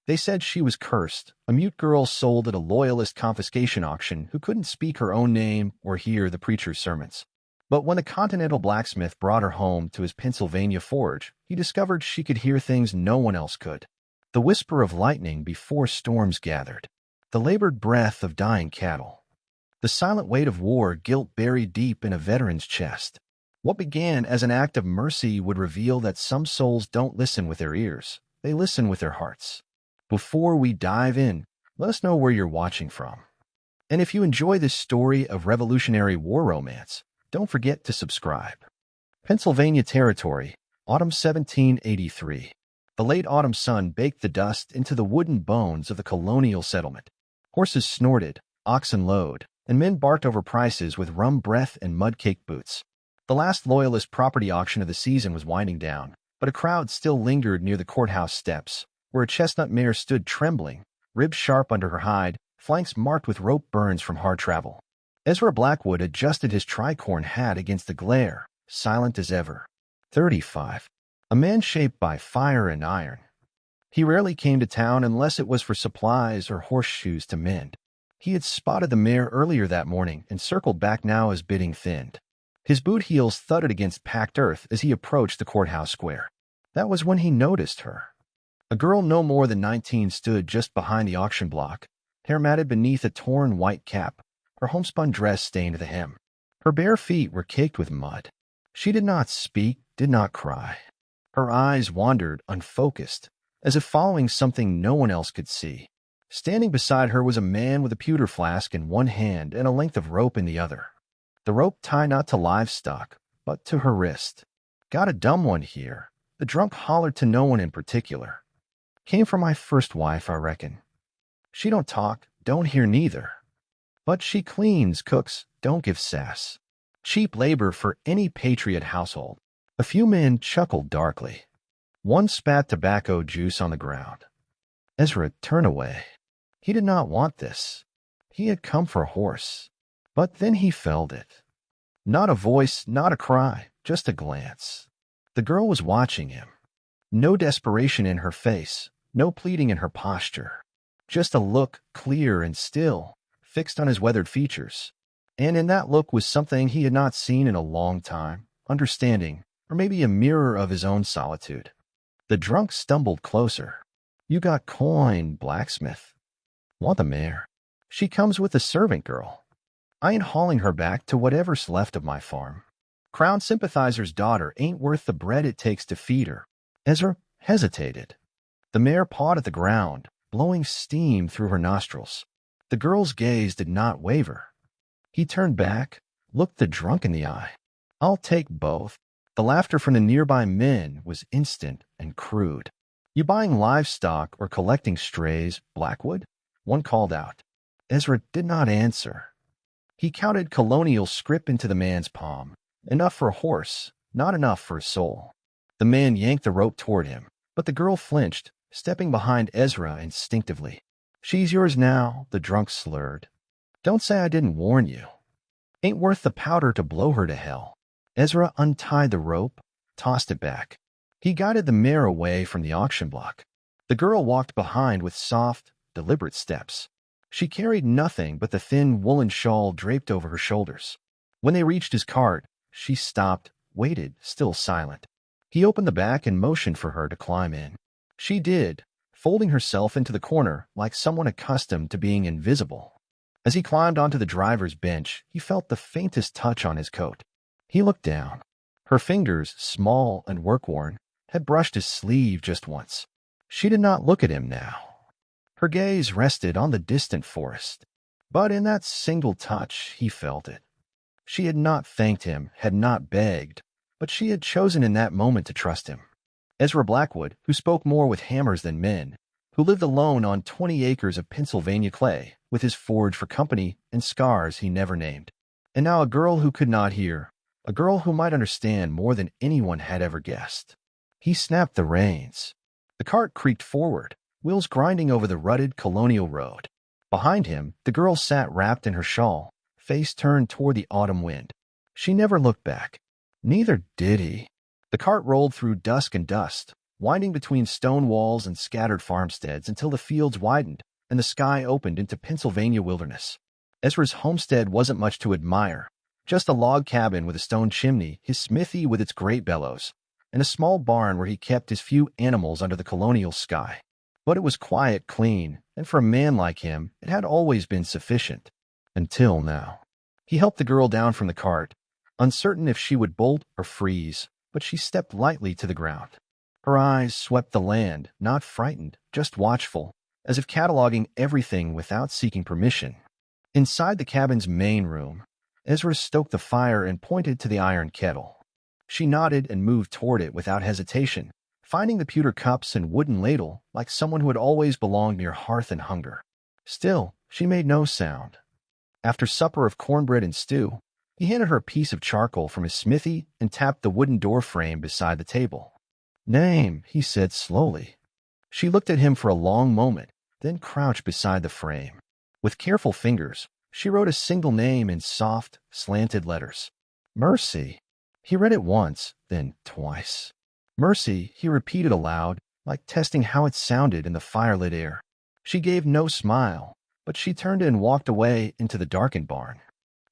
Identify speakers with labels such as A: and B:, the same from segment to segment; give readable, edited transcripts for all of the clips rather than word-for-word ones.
A: They said she was cursed, a mute girl sold at a loyalist confiscation auction who couldn't speak her own name or hear the preacher's sermons. But when the Continental Blacksmith brought her home to his Pennsylvania forge, he discovered she could hear things no one else could. The whisper of lightning before storms gathered. The labored breath of dying cattle. The silent weight of war, guilt buried deep in a veteran's chest. What began as an act of mercy would reveal that some souls don't listen with their ears, they listen with their hearts. Before we dive in, let us know where you're watching from. And if you enjoy this story of Revolutionary War romance, don't forget to subscribe. Pennsylvania Territory, Autumn 1783. The late autumn sun baked the dust into the wooden bones of the colonial settlement. Horses snorted, oxen lowed, and men barked over prices with rum breath and mud-caked boots. The last Loyalist property auction of the season was winding down, but a crowd still lingered near the courthouse steps, where a chestnut mare stood trembling, ribs sharp under her hide, flanks marked with rope burns from hard travel. Ezra Blackwood adjusted his tricorn hat against the glare, silent as ever. 35. A man shaped by fire and iron. He rarely came to town unless it was for supplies or horseshoes to mend. He had spotted the mare earlier that morning and circled back now as bidding thinned. His boot heels thudded against packed earth as he approached the courthouse square. That was when he noticed her. A girl no more than 19 stood just behind the auction block, hair matted beneath a torn white cap, her homespun dress stained to the hem. Her bare feet were caked with mud. She did not speak, did not cry. Her eyes wandered, unfocused, as if following something no one else could see. Standing beside her was a man with a pewter flask in one hand and a length of rope in the other. The rope tied not to livestock, but to her wrist. Got a dumb one here. The drunk hollered to no one in particular. Came from my first wife, I reckon. She don't talk, don't hear neither. But she cleans, cooks, don't give sass. Cheap labor for any patriot household. A few men chuckled darkly. One spat tobacco juice on the ground. Ezra turned away. He did not want this. He had come for a horse. But then he felt it. Not a voice, not a cry, just a glance. The girl was watching him. No desperation in her face, no pleading in her posture. Just a look, clear and still, fixed on his weathered features. And in that look was something he had not seen in a long time, understanding, or maybe a mirror of his own solitude. The drunk stumbled closer. You got coin, Blacksmith. Want the mare? She comes with a servant girl. I ain't hauling her back to whatever's left of my farm. Crown sympathizer's daughter ain't worth the bread it takes to feed her. Ezra hesitated. The mare pawed at the ground, blowing steam through her nostrils. The girl's gaze did not waver. He turned back, looked the drunk in the eye. I'll take both. The laughter from the nearby men was instant and crude. You buying livestock or collecting strays, Blackwood? One called out. Ezra did not answer. He counted colonial scrip into the man's palm. Enough for a horse, not enough for a soul. The man yanked the rope toward him, but the girl flinched, stepping behind Ezra instinctively. She's yours now, the drunk slurred. Don't say I didn't warn you. Ain't worth the powder to blow her to hell. Ezra untied the rope, tossed it back. He guided the mare away from the auction block. The girl walked behind with soft, deliberate steps. She carried nothing but the thin woolen shawl draped over her shoulders. When they reached his cart, she stopped, waited, still silent. He opened the back and motioned for her to climb in. She did, folding herself into the corner like someone accustomed to being invisible. As he climbed onto the driver's bench, he felt the faintest touch on his coat. He looked down. Her fingers, small and work-worn, had brushed his sleeve just once. She did not look at him now. Her gaze rested on the distant forest. But in that single touch, he felt it. She had not thanked him, had not begged, but she had chosen in that moment to trust him. Ezra Blackwood, who spoke more with hammers than men, who lived alone on 20 acres of Pennsylvania clay, with his forge for company and scars he never named. And now a girl who could not hear, a girl who might understand more than anyone had ever guessed. He snapped the reins. The cart creaked forward, wheels grinding over the rutted colonial road. Behind him, the girl sat wrapped in her shawl, face turned toward the autumn wind. She never looked back. Neither did he. The cart rolled through dusk and dust, winding between stone walls and scattered farmsteads until the fields widened and the sky opened into Pennsylvania wilderness. Ezra's homestead wasn't much to admire, just a log cabin with a stone chimney, his smithy with its great bellows, and a small barn where he kept his few animals under the colonial sky. But it was quiet, clean, and for a man like him, it had always been sufficient. Until now. He helped the girl down from the cart, uncertain if she would bolt or freeze, but she stepped lightly to the ground. Her eyes swept the land, not frightened, just watchful, as if cataloging everything without seeking permission. Inside the cabin's main room, Ezra stoked the fire and pointed to the iron kettle. She nodded and moved toward it without hesitation, finding the pewter cups and wooden ladle like someone who had always belonged near hearth and hunger. Still, she made no sound. After supper of cornbread and stew, he handed her a piece of charcoal from his smithy and tapped the wooden door frame beside the table. "Name," he said slowly. She looked at him for a long moment, then crouched beside the frame. With careful fingers, she wrote a single name in soft, slanted letters. Mercy. He read it once, then twice. Mercy, he repeated aloud, like testing how it sounded in the firelit air. She gave no smile, but she turned and walked away into the darkened barn.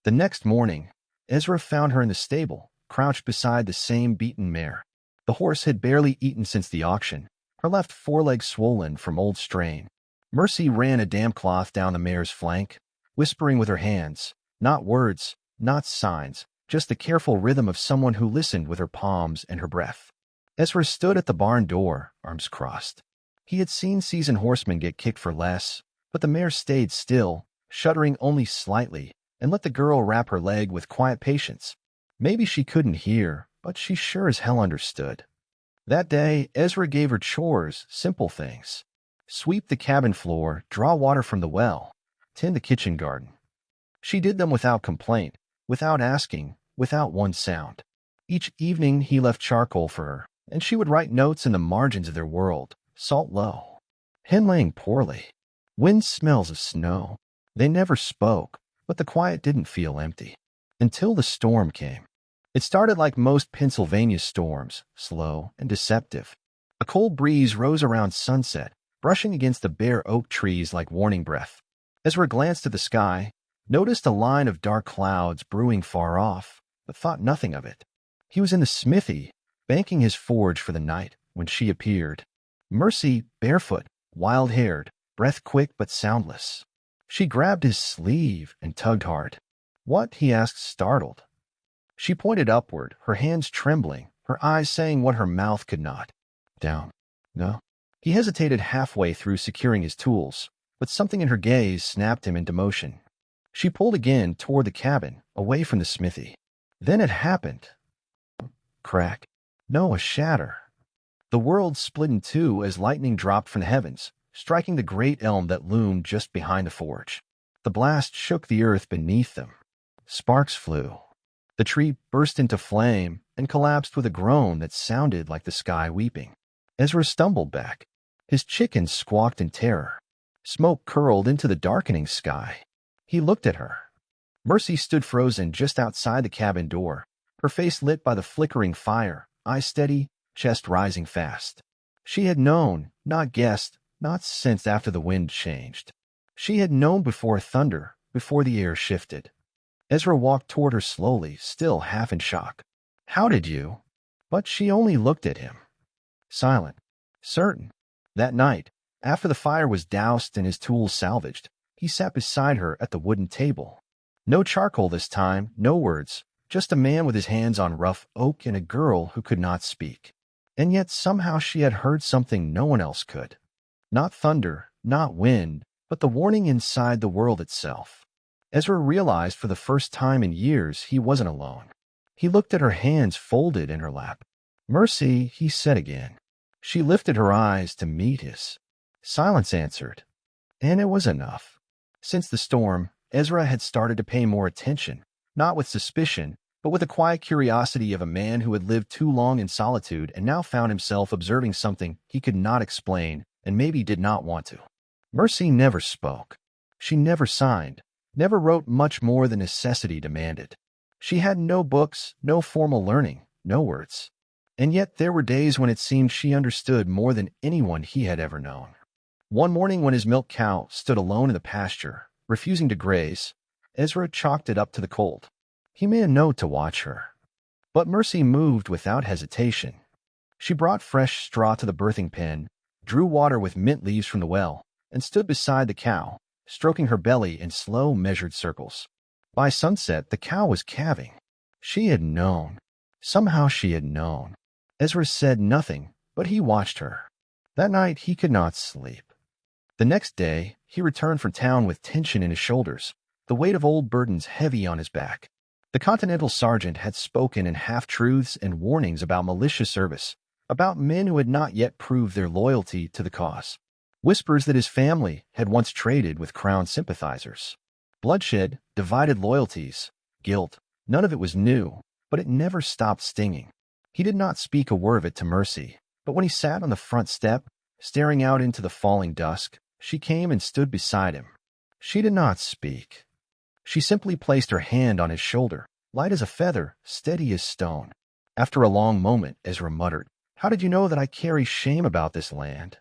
A: The next morning, Ezra found her in the stable, crouched beside the same beaten mare. The horse had barely eaten since the auction, her left foreleg swollen from old strain. Mercy ran a damp cloth down the mare's flank, whispering with her hands, not words, not signs, just the careful rhythm of someone who listened with her palms and her breath. Ezra stood at the barn door, arms crossed. He had seen seasoned horsemen get kicked for less, but the mare stayed still, shuddering only slightly, and let the girl wrap her leg with quiet patience. Maybe she couldn't hear, but she sure as hell understood. That day, Ezra gave her chores, simple things. Sweep the cabin floor, draw water from the well, tend the kitchen garden. She did them without complaint, without asking, without one sound. Each evening he left charcoal for her, and she would write notes in the margins of their world, salt low. Hen laying poorly. Wind smells of snow. They never spoke, but the quiet didn't feel empty. Until the storm came. It started like most Pennsylvania storms, slow and deceptive. A cold breeze rose around sunset, brushing against the bare oak trees like warning breath. Ezra glanced at the sky, noticed a line of dark clouds brewing far off, but thought nothing of it. He was in the smithy, banking his forge for the night, when she appeared. Mercy, barefoot, wild-haired, breath quick but soundless. She grabbed his sleeve and tugged hard. "What?" he asked, startled. She pointed upward, her hands trembling, her eyes saying what her mouth could not. "Down. No." He hesitated halfway through securing his tools, but something in her gaze snapped him into motion. She pulled again toward the cabin, away from the smithy. Then it happened. Crack. No, a shatter. The world split in two as lightning dropped from the heavens, striking the great elm that loomed just behind the forge. The blast shook the earth beneath them. Sparks flew. The tree burst into flame and collapsed with a groan that sounded like the sky weeping. Ezra stumbled back. His chickens squawked in terror. Smoke curled into the darkening sky. He looked at her. Mercy stood frozen just outside the cabin door, her face lit by the flickering fire, eyes steady, chest rising fast. She had known, not guessed, not sensed after the wind changed. She had known before thunder, before the air shifted. Ezra walked toward her slowly, still half in shock. "How did you?" But she only looked at him. Silent. Certain. That night, after the fire was doused and his tools salvaged, he sat beside her at the wooden table. No charcoal this time, no words, just a man with his hands on rough oak and a girl who could not speak. And yet somehow she had heard something no one else could. Not thunder, not wind, but the warning inside the world itself. Ezra realized for the first time in years he wasn't alone. He looked at her hands folded in her lap. "Mercy," he said again. She lifted her eyes to meet his. Silence answered. And it was enough. Since the storm, Ezra had started to pay more attention, not with suspicion, but with the quiet curiosity of a man who had lived too long in solitude and now found himself observing something he could not explain and maybe did not want to. Mercy never spoke. She never signed, never wrote much more than necessity demanded. She had no books, no formal learning, no words. And yet there were days when it seemed she understood more than anyone he had ever known. One morning when his milk cow stood alone in the pasture, refusing to graze, Ezra chalked it up to the cold. He made a note to watch her. But Mercy moved without hesitation. She brought fresh straw to the birthing pen, drew water with mint leaves from the well, and stood beside the cow, stroking her belly in slow, measured circles. By sunset, the cow was calving. She had known. Somehow she had known. Ezra said nothing, but he watched her. That night he could not sleep. The next day, he returned from town with tension in his shoulders, the weight of old burdens heavy on his back. The Continental Sergeant had spoken in half-truths and warnings about militia service, about men who had not yet proved their loyalty to the cause. Whispers that his family had once traded with Crown sympathizers. Bloodshed, divided loyalties, guilt. None of it was new, but it never stopped stinging. He did not speak a word of it to Mercy, but when he sat on the front step, staring out into the falling dusk, she came and stood beside him. She did not speak. She simply placed her hand on his shoulder, light as a feather, steady as stone. After a long moment, Ezra muttered, "How did you know that I carry shame about this land?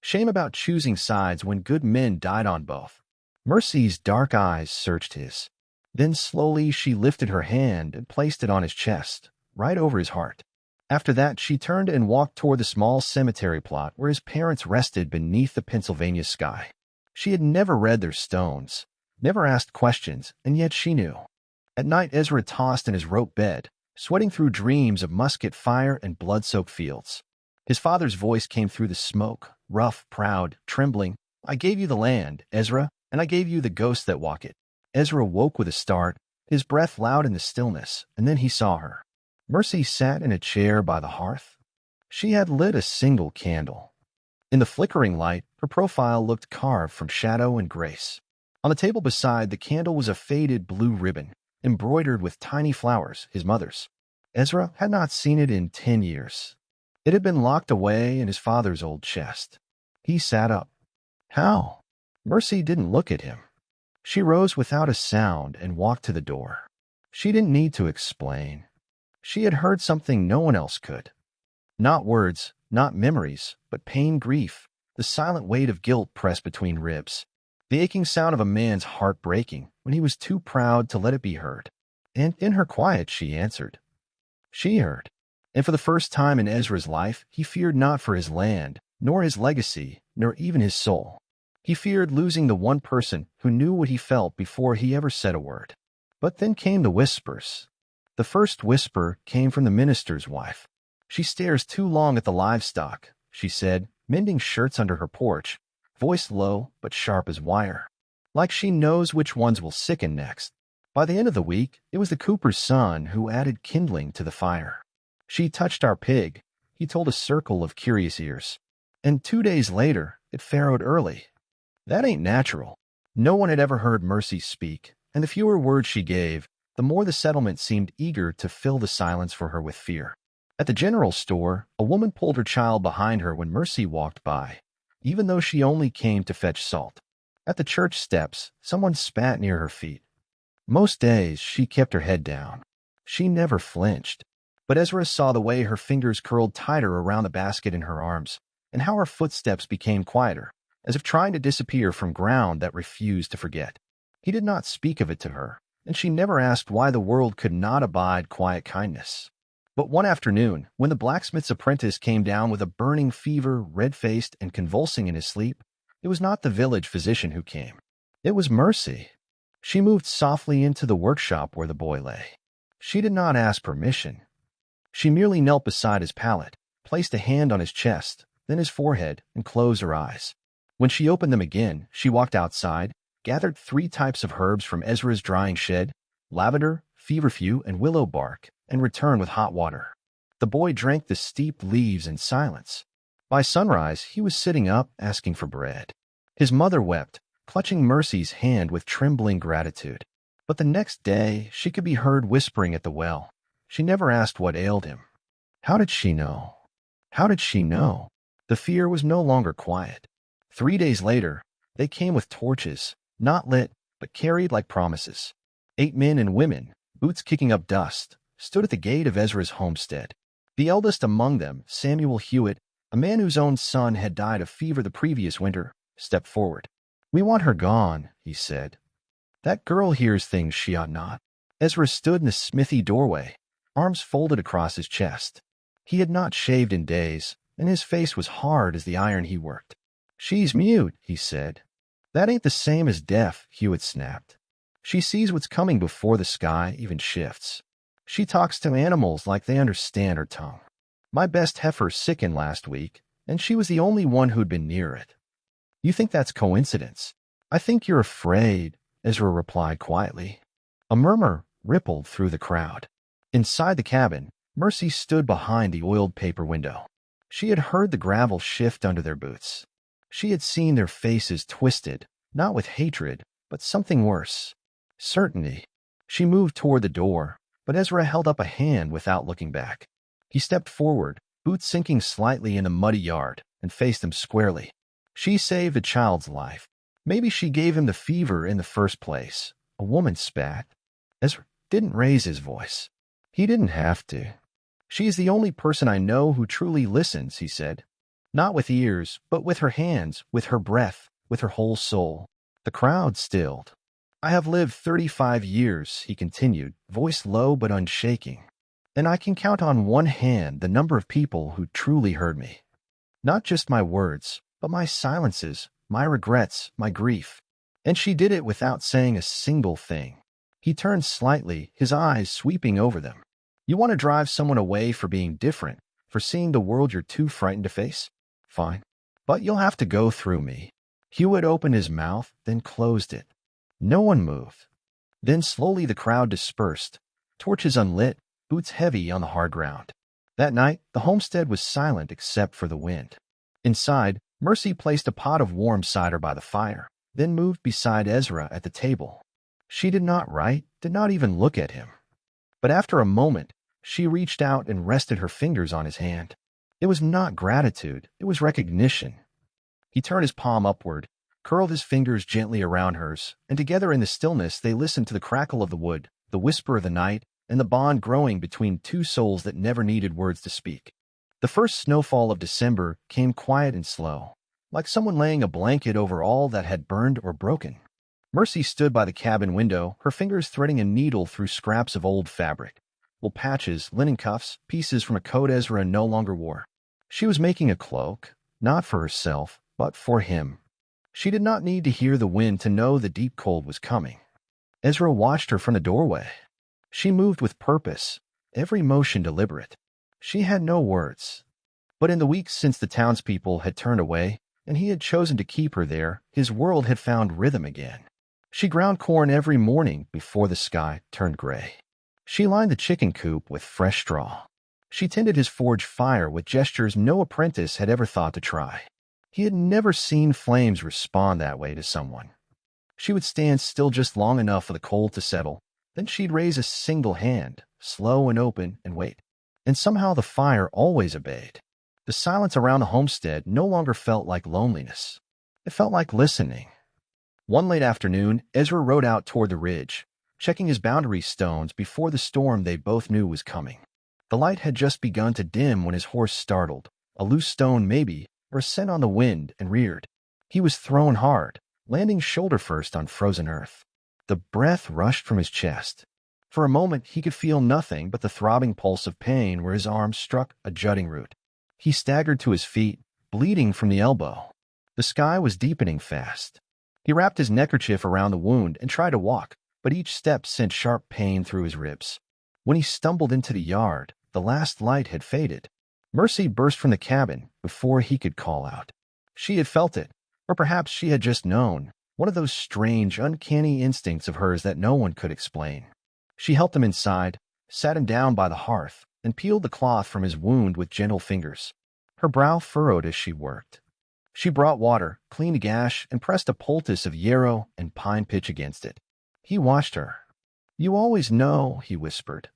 A: Shame about choosing sides when good men died on both." Mercy's dark eyes searched his. Then slowly she lifted her hand and placed it on his chest, right over his heart. After that, she turned and walked toward the small cemetery plot where his parents rested beneath the Pennsylvania sky. She had never read their stones, never asked questions, and yet she knew. At night, Ezra tossed in his rope bed, sweating through dreams of musket fire and blood-soaked fields. His father's voice came through the smoke, rough, proud, trembling. "I gave you the land, Ezra, and I gave you the ghosts that walk it." Ezra woke with a start, his breath loud in the stillness, and then he saw her. Mercy sat in a chair by the hearth. She had lit a single candle. In the flickering light, her profile looked carved from shadow and grace. On the table beside the candle was a faded blue ribbon, embroidered with tiny flowers, his mother's. Ezra had not seen it in 10 years. It had been locked away in his father's old chest. He sat up. "How?" Mercy didn't look at him. She rose without a sound and walked to the door. She didn't need to explain. She had heard something no one else could. Not words, not memories, but pain, grief, the silent weight of guilt pressed between ribs. The aching sound of a man's heart breaking when he was too proud to let it be heard. And in her quiet she answered. She heard. And for the first time in Ezra's life, he feared not for his land, nor his legacy, nor even his soul. He feared losing the one person who knew what he felt before he ever said a word. But then came the whispers. The first whisper came from the minister's wife. "She stares too long at the livestock," she said, mending shirts under her porch, voice low but sharp as wire. "Like she knows which ones will sicken next." By the end of the week, it was the cooper's son who added kindling to the fire. "She touched our pig," he told a circle of curious ears. And 2 days later, it farrowed early. That ain't natural. No one had ever heard Mercy speak, and the fewer words she gave, the more the settlement seemed eager to fill the silence for her with fear. At the general store, a woman pulled her child behind her when Mercy walked by, even though she only came to fetch salt. At the church steps, someone spat near her feet. Most days, she kept her head down. She never flinched. But Ezra saw the way her fingers curled tighter around the basket in her arms, and how her footsteps became quieter, as if trying to disappear from ground that refused to forget. He did not speak of it to her, and she never asked why the world could not abide quiet kindness. But one afternoon, when the blacksmith's apprentice came down with a burning fever, red-faced and convulsing in his sleep, it was not the village physician who came. It was Mercy. She moved softly into the workshop where the boy lay. She did not ask permission. She merely knelt beside his pallet, placed a hand on his chest, then his forehead, and closed her eyes. When she opened them again, she walked outside, gathered 3 types of herbs from Ezra's drying shed, lavender, feverfew, and willow bark, and returned with hot water. The boy drank the steeped leaves in silence. By sunrise, he was sitting up, asking for bread. His mother wept, clutching Mercy's hand with trembling gratitude. But the next day, she could be heard whispering at the well. She never asked what ailed him. How did she know? How did she know? The fear was no longer quiet. 3 days later, they came with torches, not lit, but carried like promises. 8 men and women, boots kicking up dust, stood at the gate of Ezra's homestead. The eldest among them, Samuel Hewitt, a man whose own son had died of fever the previous winter, stepped forward. "We want her gone," he said. "That girl hears things she ought not." Ezra stood in the smithy doorway, arms folded across his chest. He had not shaved in days, and his face was hard as the iron he worked. "She's mute," he said. "That ain't the same as deaf," Hewitt snapped. "She sees what's coming before the sky even shifts. She talks to animals like they understand her tongue. My best heifer sickened last week, and she was the only one who'd been near it." "You think that's coincidence?" "I think you're afraid," Ezra replied quietly. A murmur rippled through the crowd. Inside the cabin, Mercy stood behind the oiled paper window. She had heard the gravel shift under their boots. She had seen their faces twisted, not with hatred, but something worse. Certainty. She moved toward the door, but Ezra held up a hand without looking back. He stepped forward, boots sinking slightly in the muddy yard, and faced them squarely. "She saved a child's life. Maybe she gave him the fever in the first place." A woman spat. Ezra didn't raise his voice. He didn't have to. "She is the only person I know who truly listens," he said. "Not with ears, but with her hands, with her breath, with her whole soul." The crowd stilled. "I have lived 35 years," he continued, voice low but unshaking. "And I can count on one hand the number of people who truly heard me. Not just my words, but my silences, my regrets, my grief. And she did it without saying a single thing." He turned slightly, his eyes sweeping over them. "You want to drive someone away for being different, for seeing the world you're too frightened to face? Fine. But you'll have to go through me." Hewitt opened his mouth, then closed it. No one moved. Then slowly the crowd dispersed, torches unlit, boots heavy on the hard ground. That night, the homestead was silent except for the wind. Inside, Mercy placed a pot of warm cider by the fire, then moved beside Ezra at the table. She did not write, did not even look at him. But after a moment, she reached out and rested her fingers on his hand. It was not gratitude, it was recognition. He turned his palm upward, curled his fingers gently around hers, and together in the stillness they listened to the crackle of the wood, the whisper of the night, and the bond growing between two souls that never needed words to speak. The first snowfall of December came quiet and slow, like someone laying a blanket over all that had burned or broken. Mercy stood by the cabin window, her fingers threading a needle through scraps of old fabric, wool patches, linen cuffs, pieces from a coat Ezra no longer wore. She was making a cloak, not for herself, but for him. She did not need to hear the wind to know the deep cold was coming. Ezra watched her from the doorway. She moved with purpose, every motion deliberate. She had no words. But in the weeks since the townspeople had turned away, and he had chosen to keep her there, his world had found rhythm again. She ground corn every morning before the sky turned gray. She lined the chicken coop with fresh straw. She tended his forge fire with gestures no apprentice had ever thought to try. He had never seen flames respond that way to someone. She would stand still just long enough for the cold to settle, then she'd raise a single hand, slow and open, and wait. And somehow the fire always obeyed. The silence around the homestead no longer felt like loneliness. It felt like listening. One late afternoon, Ezra rode out toward the ridge, checking his boundary stones before the storm they both knew was coming. The light had just begun to dim when his horse startled, a loose stone maybe, or a scent on the wind, and reared. He was thrown hard, landing shoulder first on frozen earth. The breath rushed from his chest. For a moment he could feel nothing but the throbbing pulse of pain where his arm struck a jutting root. He staggered to his feet, bleeding from the elbow. The sky was deepening fast. He wrapped his neckerchief around the wound and tried to walk, but each step sent sharp pain through his ribs. When he stumbled into the yard, the last light had faded. Mercy burst from the cabin before he could call out. She had felt it, or perhaps she had just known, one of those strange, uncanny instincts of hers that no one could explain. She helped him inside, sat him down by the hearth, and peeled the cloth from his wound with gentle fingers. Her brow furrowed as she worked. She brought water, cleaned a gash, and pressed a poultice of yarrow and pine pitch against it. He watched her. "You always know," he whispered.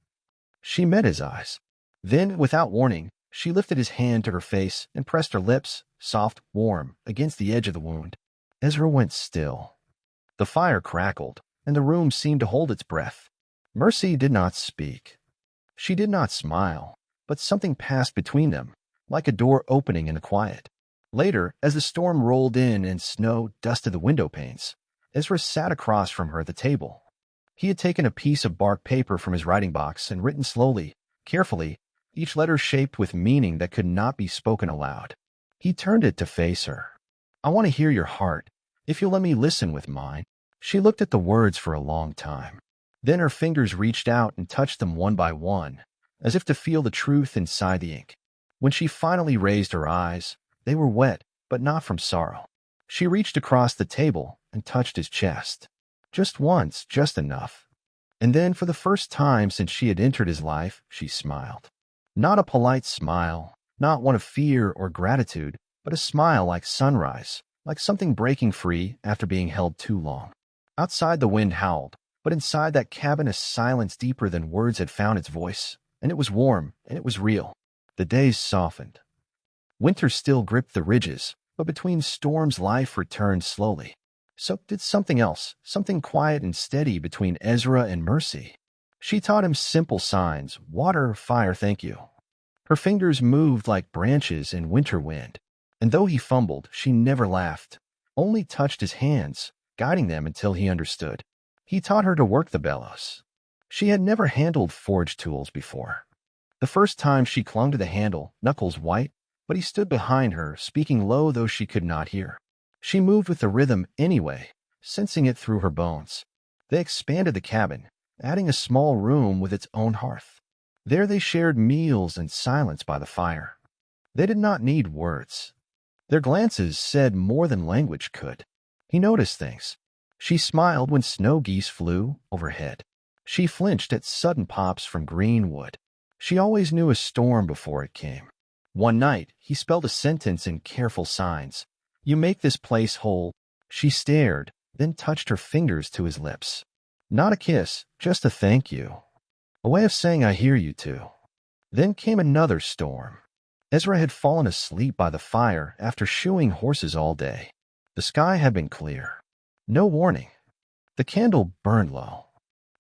A: She met his eyes. Then, without warning, she lifted his hand to her face and pressed her lips, soft, warm, against the edge of the wound. Ezra went still. The fire crackled, and the room seemed to hold its breath. Mercy did not speak. She did not smile, but something passed between them, like a door opening in the quiet. Later, as the storm rolled in and snow dusted the window panes, Ezra sat across from her at the table. He had taken a piece of bark paper from his writing box and written slowly, carefully, each letter shaped with meaning that could not be spoken aloud. He turned it to face her. "I want to hear your heart, if you'll let me listen with mine." She looked at the words for a long time. Then her fingers reached out and touched them one by one, as if to feel the truth inside the ink. When she finally raised her eyes, they were wet, but not from sorrow. She reached across the table and touched his chest. Just once, just enough. And then, for the first time since she had entered his life, she smiled. Not a polite smile, not one of fear or gratitude, but a smile like sunrise, like something breaking free after being held too long. Outside the wind howled, but inside that cabin a silence deeper than words had found its voice, and it was warm, and it was real. The days softened. Winter still gripped the ridges, but between storms life returned slowly. So did something else, something quiet and steady between Ezra and Mercy. She taught him simple signs: water, fire, thank you. Her fingers moved like branches in winter wind, and though he fumbled, she never laughed, only touched his hands, guiding them until he understood. He taught her to work the bellows. She had never handled forge tools before. The first time she clung to the handle, knuckles white, but he stood behind her, speaking low though she could not hear. She moved with the rhythm anyway, sensing it through her bones. They expanded the cabin, adding a small room with its own hearth. There they shared meals and silence by the fire. They did not need words. Their glances said more than language could. He noticed things. She smiled when snow geese flew overhead. She flinched at sudden pops from green wood. She always knew a storm before it came. One night, he spelled a sentence in careful signs. "You make this place whole." She stared, then touched her fingers to his lips. Not a kiss, just a thank you. A way of saying I hear you too. Then came another storm. Ezra had fallen asleep by the fire after shoeing horses all day. The sky had been clear. No warning. The candle burned low.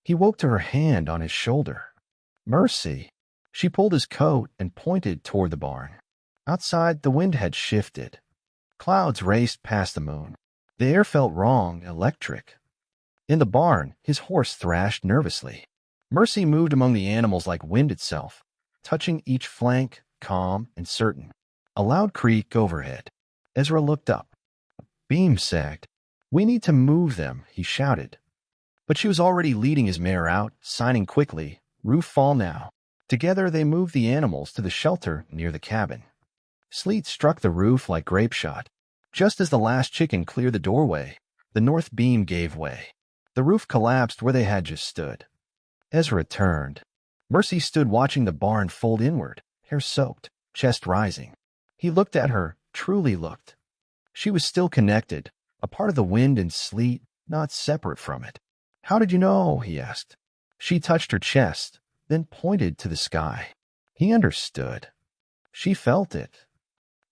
A: He woke to her hand on his shoulder. "Mercy." She pulled his coat and pointed toward the barn. Outside, the wind had shifted. Clouds raced past the moon. The air felt wrong, electric. In the barn, his horse thrashed nervously. Mercy moved among the animals like wind itself, touching each flank, calm and certain. A loud creak overhead. Ezra looked up. A beam sagged. "We need to move them," he shouted. But she was already leading his mare out, signing quickly, "Roof fall now." Together they moved the animals to the shelter near the cabin. Sleet struck the roof like grape shot. Just as the last chicken cleared the doorway, the north beam gave way. The roof collapsed where they had just stood. Ezra turned. Mercy stood watching the barn fold inward, hair soaked, chest rising. He looked at her, truly looked. She was still connected, a part of the wind and sleet, not separate from it. "How did you know?" he asked. She touched her chest, then pointed to the sky. He understood. She felt it.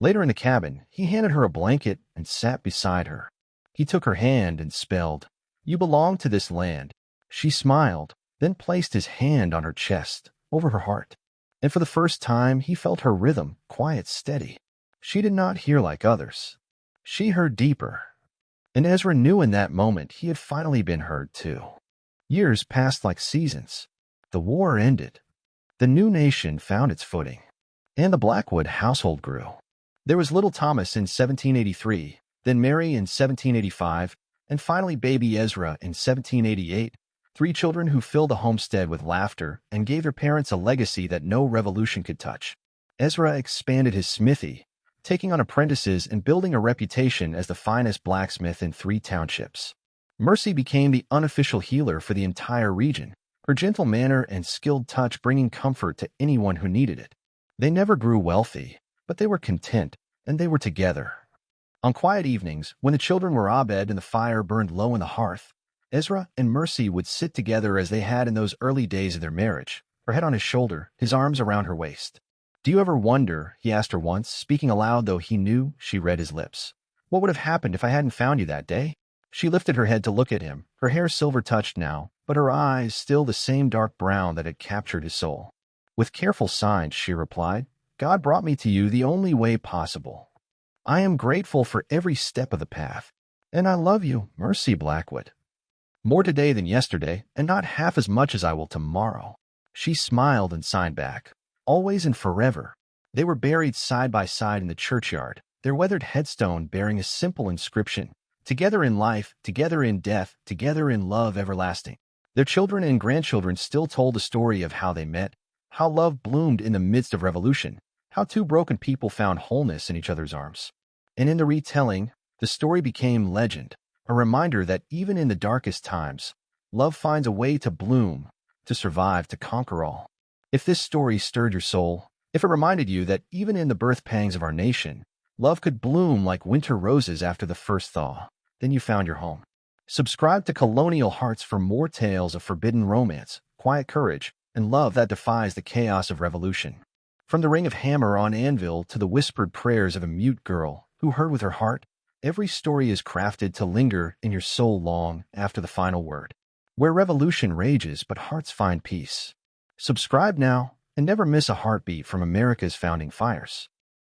A: Later in the cabin, he handed her a blanket and sat beside her. He took her hand and spelled, "You belong to this land." She smiled, then placed his hand on her chest, over her heart. And for the first time, he felt her rhythm, quiet, steady. She did not hear like others. She heard deeper. And Ezra knew in that moment he had finally been heard too. Years passed like seasons. The war ended. The new nation found its footing. And the Blackwood household grew. There was little Thomas in 1783, then Mary in 1785, and finally baby Ezra in 1788, 3 children who filled the homestead with laughter and gave their parents a legacy that no revolution could touch. Ezra expanded his smithy, taking on apprentices and building a reputation as the finest blacksmith in 3 townships. Mercy became the unofficial healer for the entire region, her gentle manner and skilled touch bringing comfort to anyone who needed it. They never grew wealthy, but they were content, and they were together. On quiet evenings, when the children were abed and the fire burned low in the hearth, Ezra and Mercy would sit together as they had in those early days of their marriage, her head on his shoulder, his arms around her waist. "Do you ever wonder," he asked her once, speaking aloud though he knew she read his lips, "what would have happened if I hadn't found you that day?" She lifted her head to look at him, her hair silver-touched now, but her eyes still the same dark brown that had captured his soul. With careful signs, she replied, God brought me to you the only way possible. I am grateful for every step of the path. And I love you, Mercy Blackwood. More today than yesterday, and not half as much as I will tomorrow. She smiled and signed back. Always and forever. They were buried side by side in the churchyard, their weathered headstone bearing a simple inscription, together in life, together in death, together in love everlasting. Their children and grandchildren still told the story of how they met, how love bloomed in the midst of revolution, how two broken people found wholeness in each other's arms. And in the retelling, the story became legend, a reminder that even in the darkest times, love finds a way to bloom, to survive, to conquer all. If this story stirred your soul, if it reminded you that even in the birth pangs of our nation, love could bloom like winter roses after the first thaw, then you found your home. Subscribe to Colonial Hearts for more tales of forbidden romance, quiet courage, and love that defies the chaos of revolution. From the ring of hammer on anvil to the whispered prayers of a mute girl who heard with her heart, every story is crafted to linger in your soul long after the final word. Where revolution rages but hearts find peace. Subscribe now and never miss a heartbeat from America's founding fires.